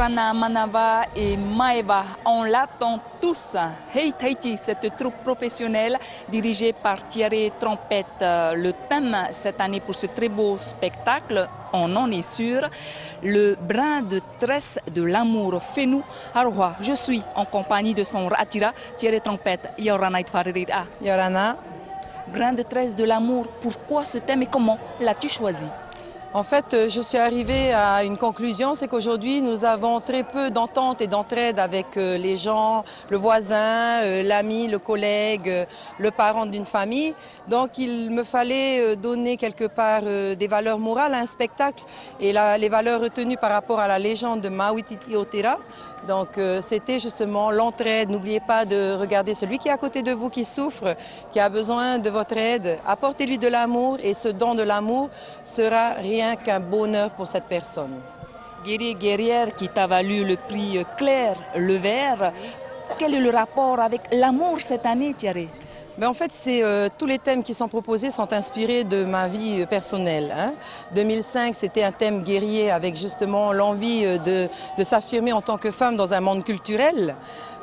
Yorana, Manava et Maeva, on l'attend tous. Hey Tahiti, cette troupe professionnelle dirigée par Thierry Trompette. Le thème cette année pour ce très beau spectacle, on en est sûr, le brin de tresse de l'amour. Fais-nous Haroha. Je suis en compagnie de son Ratira, Thierry Trompette. Yorana Itfaririda. Yorana. Brin de tresse de l'amour, pourquoi ce thème et comment l'as-tu choisi? En fait, je suis arrivée à une conclusion, c'est qu'aujourd'hui, nous avons très peu d'entente et d'entraide avec les gens, le voisin, l'ami, le collègue, le parent d'une famille. Donc, il me fallait donner quelque part des valeurs morales à un spectacle et les valeurs retenues par rapport à la légende de Mawititi Otera. Donc, c'était justement l'entraide. N'oubliez pas de regarder celui qui est à côté de vous, qui souffre, qui a besoin de votre aide. Apportez-lui de l'amour et ce don de l'amour sera rien qu'un bonheur pour cette personne. Guerrier, guerrière qui t'a valu le prix Claire Le Vert, quel est le rapport avec l'amour cette année, Thierry? Mais en fait, tous les thèmes qui sont proposés sont inspirés de ma vie personnelle. 2005, c'était un thème guerrier avec justement l'envie de s'affirmer en tant que femme dans un monde culturel.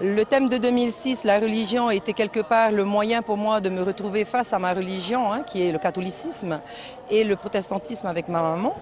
Le thème de 2006, la religion, était quelque part le moyen pour moi de me retrouver face à ma religion, qui est le catholicisme et le protestantisme avec ma maman.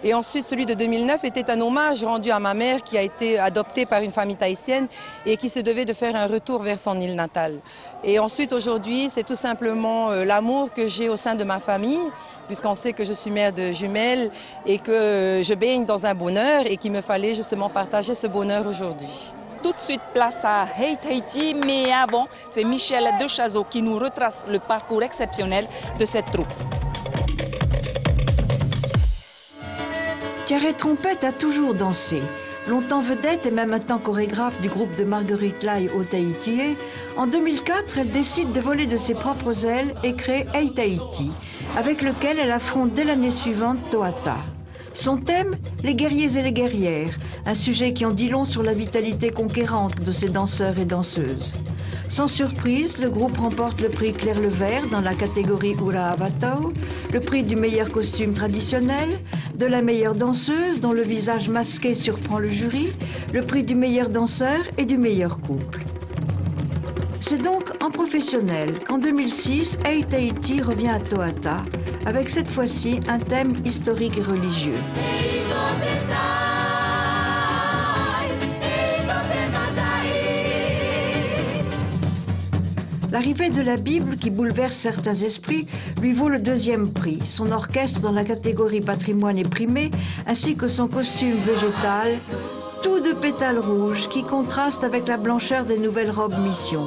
Et ensuite, celui de 2009 était un hommage rendu à ma mère qui a été adoptée par une famille tahitienne et qui se devait de faire un retour vers son île natale. Et ensuite, aujourd'hui, c'est tout simplement l'amour que j'ai au sein de ma famille, puisqu'on sait que je suis mère de jumelles et que je baigne dans un bonheur et qu'il me fallait justement partager ce bonheur aujourd'hui. Tout de suite, place à Hey Tahiti, mais avant, c'est Michel Dechazeau qui nous retrace le parcours exceptionnel de cette troupe. Thierry Trompette a toujours dansé. Longtemps vedette et même maintenant chorégraphe du groupe de Marguerite Lai au Tahiti, en 2004, elle décide de voler de ses propres ailes et crée Hey Tahiti, avec lequel elle affronte dès l'année suivante Toata. Son thème, les guerriers et les guerrières, un sujet qui en dit long sur la vitalité conquérante de ces danseurs et danseuses. Sans surprise, le groupe remporte le prix Claire Le Vert dans la catégorie Ura Avatao, le prix du meilleur costume traditionnel, de la meilleure danseuse dont le visage masqué surprend le jury, le prix du meilleur danseur et du meilleur couple. C'est donc en professionnel qu'en 2006, Hey Tahiti revient à Toata, avec cette fois-ci un thème historique et religieux. L'arrivée de la Bible, qui bouleverse certains esprits, lui vaut le deuxième prix, son orchestre dans la catégorie patrimoine est primé, ainsi que son costume végétal, tout de pétales rouges, qui contraste avec la blancheur des nouvelles robes mission.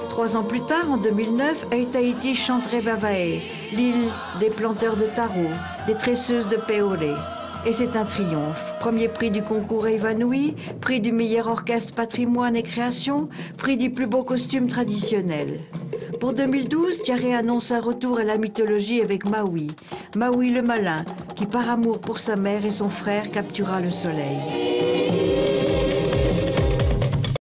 3 ans plus tard, en 2009, Hey Tahiti chante Revavae, l'île des planteurs de taro, des tresseuses de Peore. Et c'est un triomphe. Premier prix du concours Evanouie, prix du meilleur orchestre patrimoine et création, prix du plus beau costume traditionnel. Pour 2012, Thierry annonce un retour à la mythologie avec Maui. Maui le malin, qui par amour pour sa mère et son frère captura le soleil.